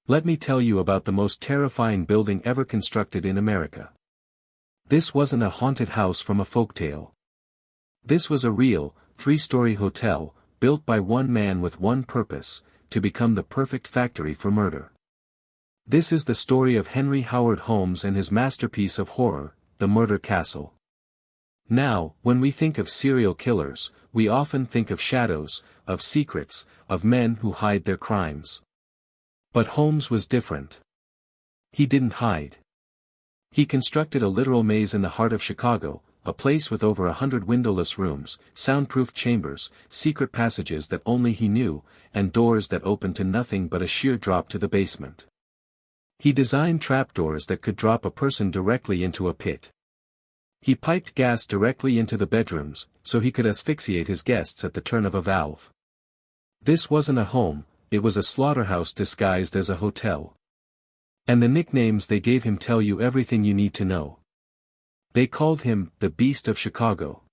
Let me tell you about the most terrifying building ever constructed in America. This wasn't a haunted house from a folktale. This was a real, three-story hotel, built by one man with one purpose, to become the perfect factory for murder. This is the story of Henry Howard Holmes and his masterpiece of horror, the Murder Castle. Now, when we think of serial killers, we often think of shadows, of secrets, of men who hide their crimes. But Holmes was different. He didn't hide. He constructed a literal maze in the heart of Chicago, a place with over 100 windowless rooms, soundproof chambers, secret passages that only he knew, and doors that opened to nothing but a sheer drop to the basement. He designed trapdoors that could drop a person directly into a pit. He piped gas directly into the bedrooms, so he could asphyxiate his guests at the turn of a valve. This wasn't a home, it was a slaughterhouse disguised as a hotel. And the nicknames they gave him tell you everything you need to know. They called him the Beast of Chicago.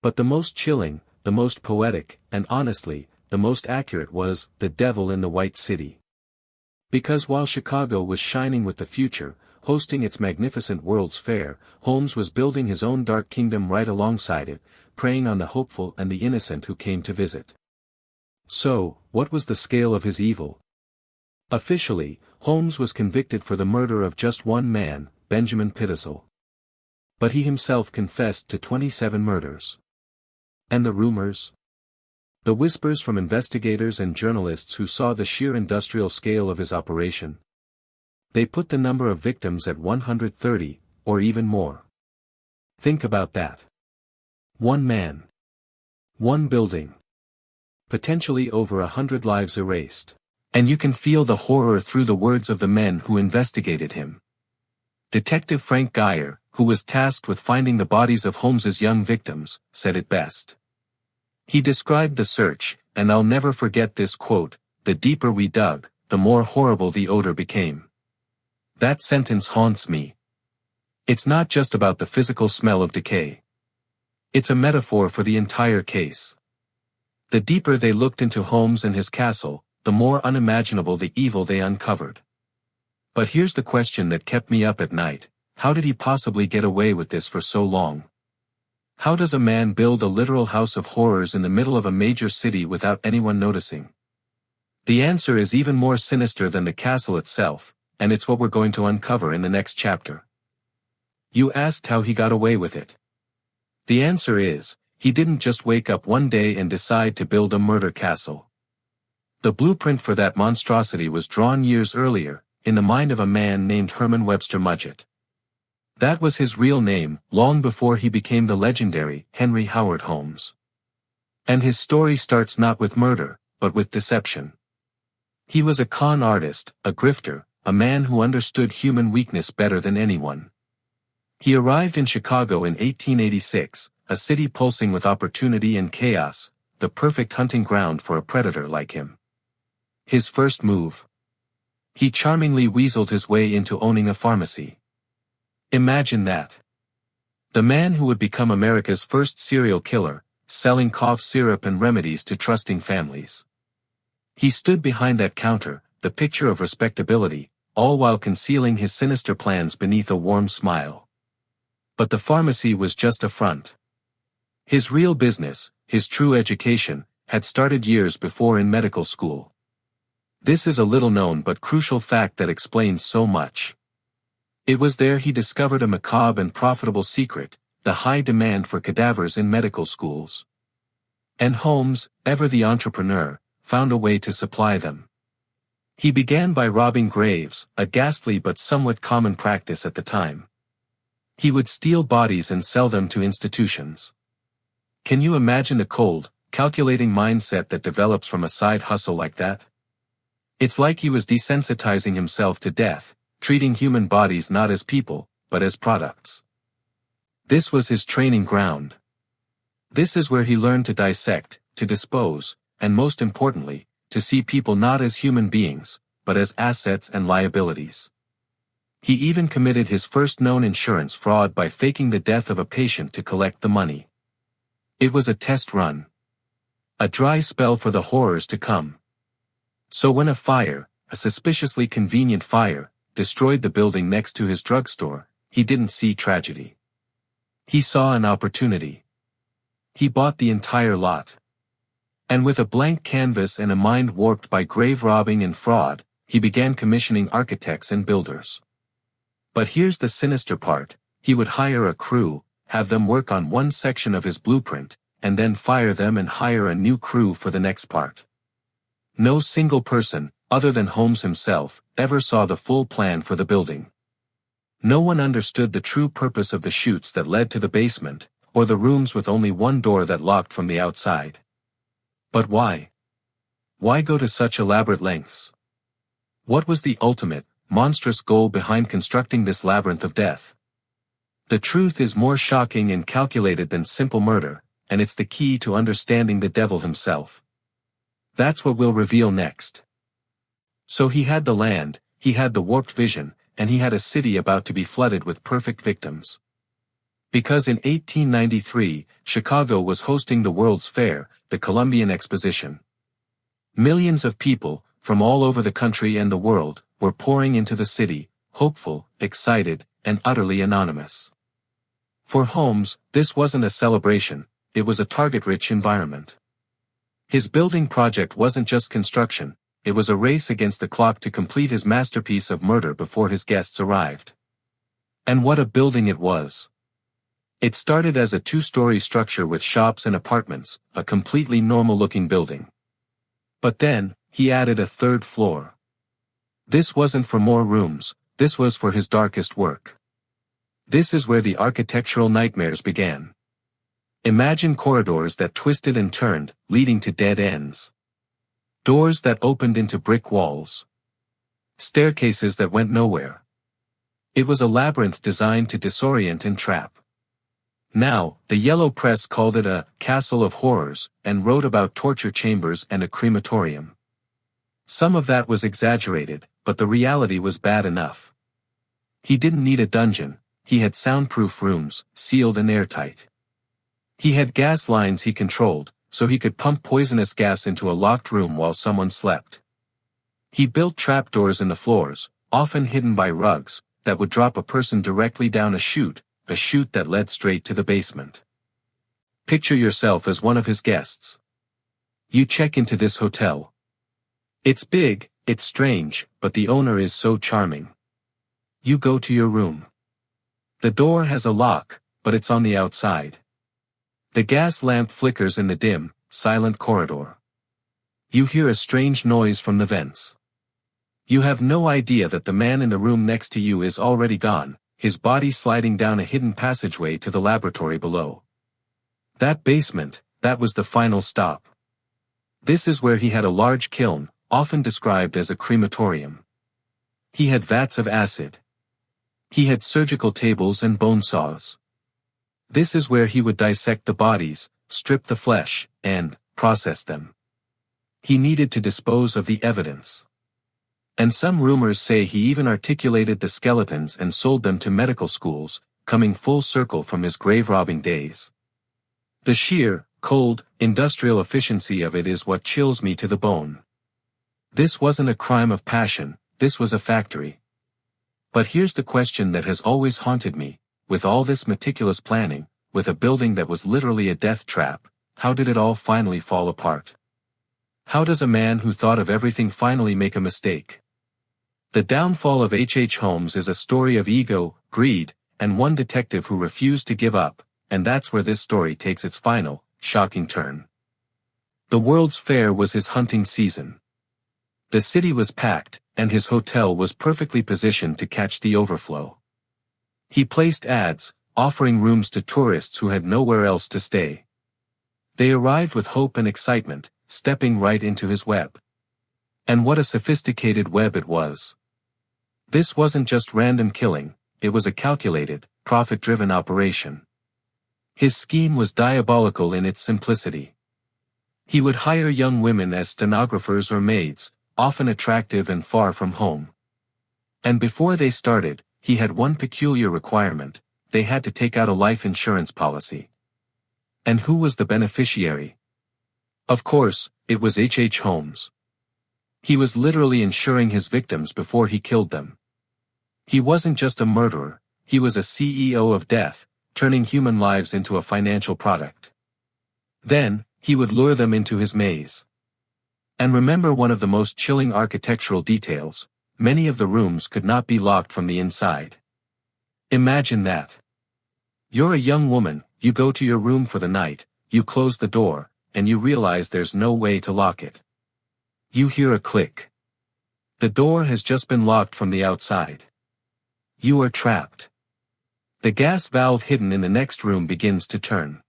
But the most chilling, the most poetic, and honestly, the most accurate was the Devil in the White City. Because while Chicago was shining with the future, hosting its magnificent World's Fair, Holmes was building his own dark kingdom right alongside it, preying on the hopeful and the innocent who came to visit. So, what was the scale of his evil? Officially, Holmes was convicted for the murder of just one man, Benjamin Pittersall. But he himself confessed to 27 murders. And the rumors? The whispers from investigators and journalists who saw the sheer industrial scale of his operation. They put the number of victims at 130, or even more. Think about that. One man. One building. Potentially over 100 lives erased. And you can feel the horror through the words of the men who investigated him. Detective Frank Geyer, who was tasked with finding the bodies of Holmes's young victims, said it best. He described the search, and I'll never forget this quote, "The deeper we dug, the more horrible the odor became." That sentence haunts me. It's not just about the physical smell of decay. It's a metaphor for the entire case. The deeper they looked into Holmes and his castle, the more unimaginable the evil they uncovered. But here's the question that kept me up at night: how did he possibly get away with this for so long? How does a man build a literal house of horrors in the middle of a major city without anyone noticing? The answer is even more sinister than the castle itself, and it's what we're going to uncover in the next chapter. You asked how he got away with it. The answer is, he didn't just wake up one day and decide to build a murder castle. The blueprint for that monstrosity was drawn years earlier, in the mind of a man named Herman Webster Mudgett. That was his real name, long before he became the legendary Henry Howard Holmes. And his story starts not with murder, but with deception. He was a con artist, a grifter, a man who understood human weakness better than anyone. He arrived in Chicago in 1886, a city pulsing with opportunity and chaos, the perfect hunting ground for a predator like him. His first move. He charmingly weaseled his way into owning a pharmacy. Imagine that. The man who would become America's first serial killer, selling cough syrup and remedies to trusting families. He stood behind that counter, the picture of respectability, all while concealing his sinister plans beneath a warm smile. But the pharmacy was just a front. His real business, his true education, had started years before in medical school. This is a little-known but crucial fact that explains so much. It was there he discovered a macabre and profitable secret, the high demand for cadavers in medical schools. And Holmes, ever the entrepreneur, found a way to supply them. He began by robbing graves, a ghastly but somewhat common practice at the time. He would steal bodies and sell them to institutions. Can you imagine the cold, calculating mindset that develops from a side hustle like that? It's like he was desensitizing himself to death, treating human bodies not as people, but as products. This was his training ground. This is where he learned to dissect, to dispose, and most importantly, to see people not as human beings, but as assets and liabilities. He even committed his first known insurance fraud by faking the death of a patient to collect the money. It was a test run. A dry spell for the horrors to come. So when a fire, a suspiciously convenient fire, destroyed the building next to his drugstore, he didn't see tragedy. He saw an opportunity. He bought the entire lot. And with a blank canvas and a mind warped by grave robbing and fraud, he began commissioning architects and builders. But here's the sinister part: he would hire a crew, have them work on one section of his blueprint, and then fire them and hire a new crew for the next part. No single person, other than Holmes himself, ever saw the full plan for the building. No one understood the true purpose of the chutes that led to the basement, or the rooms with only one door that locked from the outside. But why? Why go to such elaborate lengths? What was the ultimate, monstrous goal behind constructing this labyrinth of death? The truth is more shocking and calculated than simple murder, and it's the key to understanding the devil himself. That's what we'll reveal next. So he had the land, he had the warped vision, and he had a city about to be flooded with perfect victims. Because in 1893, Chicago was hosting the World's Fair, the Columbian Exposition. Millions of people, from all over the country and the world, were pouring into the city, hopeful, excited, and utterly anonymous. For Holmes, this wasn't a celebration, it was a target-rich environment. His building project wasn't just construction, it was a race against the clock to complete his masterpiece of murder before his guests arrived. And what a building it was! It started as a two-story structure with shops and apartments, a completely normal-looking building. But then, he added a third floor. This wasn't for more rooms, this was for his darkest work. This is where the architectural nightmares began. Imagine corridors that twisted and turned, leading to dead ends. Doors that opened into brick walls. Staircases that went nowhere. It was a labyrinth designed to disorient and trap. Now, the yellow press called it a castle of horrors, and wrote about torture chambers and a crematorium. Some of that was exaggerated, but the reality was bad enough. He didn't need a dungeon, he had soundproof rooms, sealed and airtight. He had gas lines he controlled, so he could pump poisonous gas into a locked room while someone slept. He built trapdoors in the floors, often hidden by rugs, that would drop a person directly down a chute that led straight to the basement. Picture yourself as one of his guests. You check into this hotel. It's big, it's strange, but the owner is so charming. You go to your room. The door has a lock, but it's on the outside. The gas lamp flickers in the dim, silent corridor. You hear a strange noise from the vents. You have no idea that the man in the room next to you is already gone, his body sliding down a hidden passageway to the laboratory below. That basement, that was the final stop. This is where he had a large kiln, often described as a crematorium. He had vats of acid. He had surgical tables and bone saws. This is where he would dissect the bodies, strip the flesh, and process them. He needed to dispose of the evidence. And some rumors say he even articulated the skeletons and sold them to medical schools, coming full circle from his grave-robbing days. The sheer, cold, industrial efficiency of it is what chills me to the bone. This wasn't a crime of passion, this was a factory. But here's the question that has always haunted me: with all this meticulous planning, with a building that was literally a death trap, how did it all finally fall apart? How does a man who thought of everything finally make a mistake? The downfall of H. Holmes is a story of ego, greed, and one detective who refused to give up, and that's where this story takes its final, shocking turn. The World's Fair was his hunting season. The city was packed, and his hotel was perfectly positioned to catch the overflow. He placed ads, offering rooms to tourists who had nowhere else to stay. They arrived with hope and excitement, stepping right into his web. And what a sophisticated web it was. This wasn't just random killing, it was a calculated, profit-driven operation. His scheme was diabolical in its simplicity. He would hire young women as stenographers or maids, often attractive and far from home. And before they started, he had one peculiar requirement: they had to take out a life insurance policy. And who was the beneficiary? Of course, it was H. Holmes. He was literally insuring his victims before he killed them. He wasn't just a murderer, he was a CEO of death, turning human lives into a financial product. Then, he would lure them into his maze. And remember one of the most chilling architectural details: many of the rooms could not be locked from the inside. Imagine that. You're a young woman, you go to your room for the night, you close the door, and you realize there's no way to lock it. You hear a click. The door has just been locked from the outside. You are trapped. The gas valve hidden in the next room begins to turn.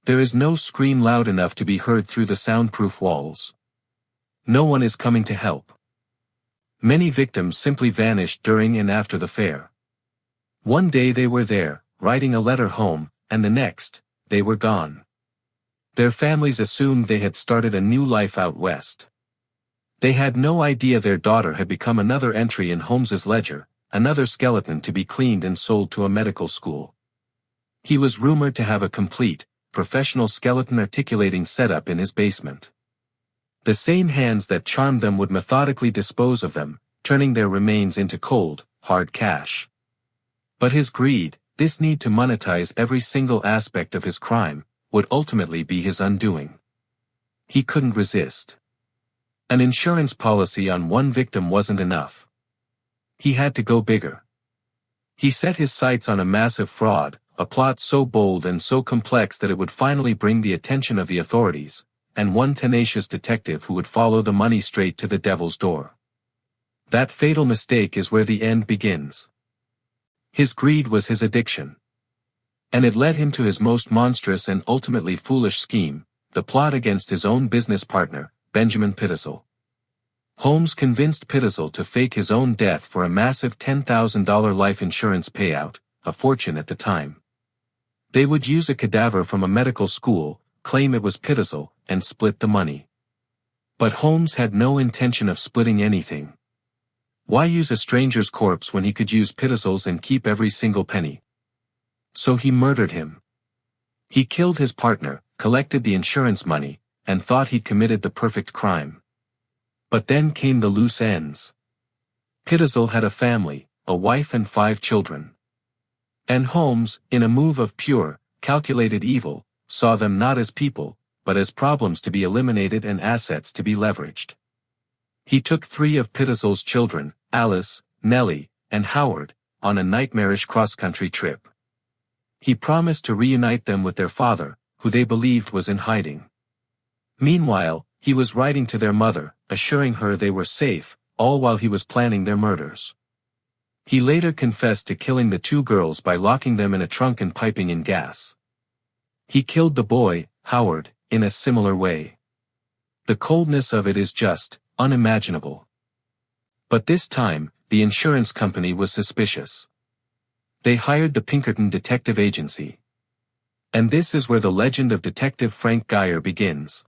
There is no scream loud enough to be heard through the soundproof walls. No one is coming to help. Many victims simply vanished during and after the fair. One day they were there, writing a letter home, and the next, they were gone. Their families assumed they had started a new life out west. They had no idea their daughter had become another entry in Holmes's ledger, another skeleton to be cleaned and sold to a medical school. He was rumored to have a complete, professional skeleton articulating setup in his basement. The same hands that charmed them would methodically dispose of them, turning their remains into cold, hard cash. But his greed, this need to monetize every single aspect of his crime, would ultimately be his undoing. He couldn't resist. An insurance policy on one victim wasn't enough. He had to go bigger. He set his sights on a massive fraud, a plot so bold and so complex that it would finally bring the attention of the authorities, and one tenacious detective who would follow the money straight to the devil's door. That fatal mistake is where the end begins. His greed was his addiction. And it led him to his most monstrous and ultimately foolish scheme, the plot against his own business partner, Benjamin Pittersall. Holmes convinced Pittersall to fake his own death for a massive $10,000 life insurance payout, a fortune at the time. They would use a cadaver from a medical school, claim it was Pittersall, and split the money. But Holmes had no intention of splitting anything. Why use a stranger's corpse when he could use Pittersall's and keep every single penny? So he murdered him. He killed his partner, collected the insurance money, and thought he'd committed the perfect crime. But then came the loose ends. Pittersall had a family, a wife and 5 children. And Holmes, in a move of pure, calculated evil, saw them not as people, but as problems to be eliminated and assets to be leveraged. He took 3 of Pittersall's children, Alice, Nellie, and Howard, on a nightmarish cross-country trip. He promised to reunite them with their father, who they believed was in hiding. Meanwhile, he was writing to their mother, assuring her they were safe, all while he was planning their murders. He later confessed to killing the 2 girls by locking them in a trunk and piping in gas. He killed the boy, Howard, in a similar way. The coldness of it is just unimaginable. But this time, the insurance company was suspicious. They hired the Pinkerton Detective Agency. And this is where the legend of Detective Frank Geyer begins.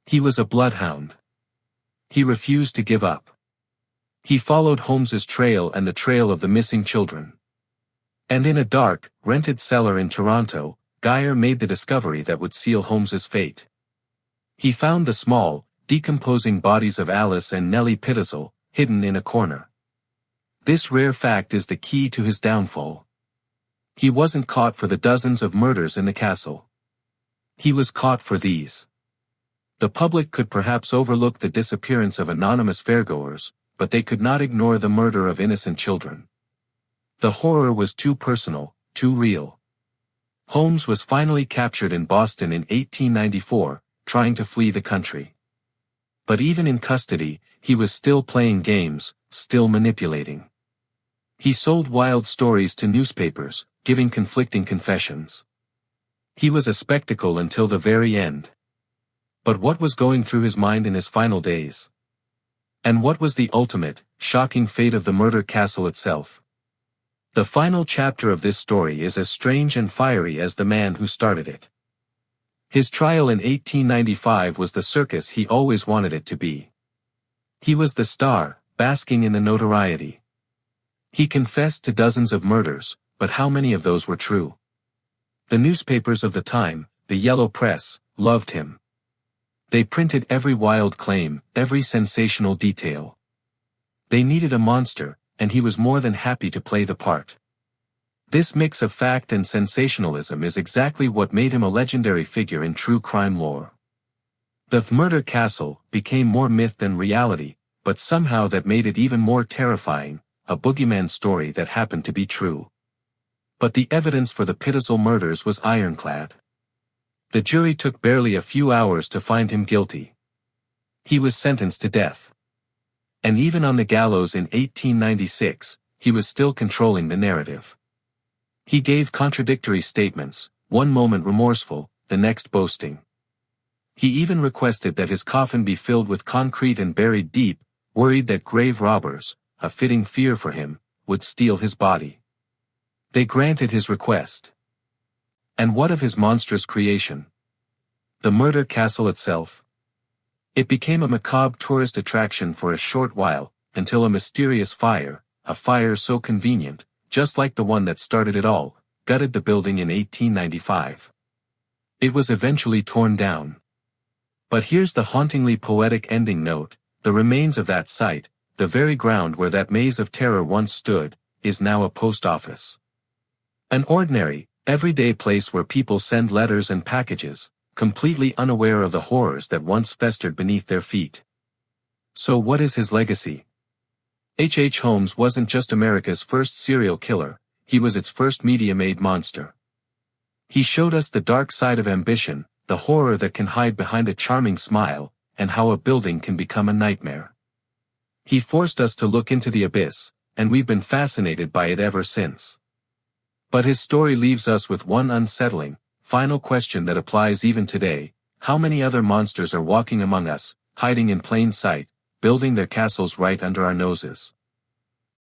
He was a bloodhound. He refused to give up. He followed Holmes's trail and the trail of the missing children. And in a dark, rented cellar in Toronto, Geyer made the discovery that would seal Holmes's fate. He found the small, decomposing bodies of Alice and Nellie Pittersall, hidden in a corner. This rare fact is the key to his downfall. He wasn't caught for the dozens of murders in the castle. He was caught for these. The public could perhaps overlook the disappearance of anonymous fairgoers, but they could not ignore the murder of innocent children. The horror was too personal, too real. Holmes was finally captured in Boston in 1894, trying to flee the country. But even in custody, he was still playing games, still manipulating. He sold wild stories to newspapers, giving conflicting confessions. He was a spectacle until the very end. But what was going through his mind in his final days? And what was the ultimate, shocking fate of the murder castle itself? The final chapter of this story is as strange and fiery as the man who started it. His trial in 1895 was the circus he always wanted it to be. He was the star, basking in the notoriety. He confessed to dozens of murders, but how many of those were true? The newspapers of the time, the yellow press, loved him. They printed every wild claim, every sensational detail. They needed a monster, and he was more than happy to play the part. This mix of fact and sensationalism is exactly what made him a legendary figure in true crime lore. The Murder Castle became more myth than reality, but somehow that made it even more terrifying, a boogeyman story that happened to be true. But the evidence for the Pitzel murders was ironclad. The jury took barely a few hours to find him guilty. He was sentenced to death. And even on the gallows in 1896, he was still controlling the narrative. He gave contradictory statements, one moment remorseful, the next boasting. He even requested that his coffin be filled with concrete and buried deep, worried that grave robbers, a fitting fear for him, would steal his body. They granted his request. And what of his monstrous creation? The murder castle itself? It became a macabre tourist attraction for a short while, until a mysterious fire, a fire so convenient, just like the one that started it all, gutted the building in 1895. It was eventually torn down. But here's the hauntingly poetic ending note: the remains of that site, the very ground where that maze of terror once stood, is now a post office. An ordinary, everyday place where people send letters and packages, completely unaware of the horrors that once festered beneath their feet. So what is his legacy? H. Holmes wasn't just America's first serial killer, he was its first media-made monster. He showed us the dark side of ambition, the horror that can hide behind a charming smile, and how a building can become a nightmare. He forced us to look into the abyss, and we've been fascinated by it ever since. But his story leaves us with one unsettling, final question that applies even today: how many other monsters are walking among us, hiding in plain sight, building their castles right under our noses?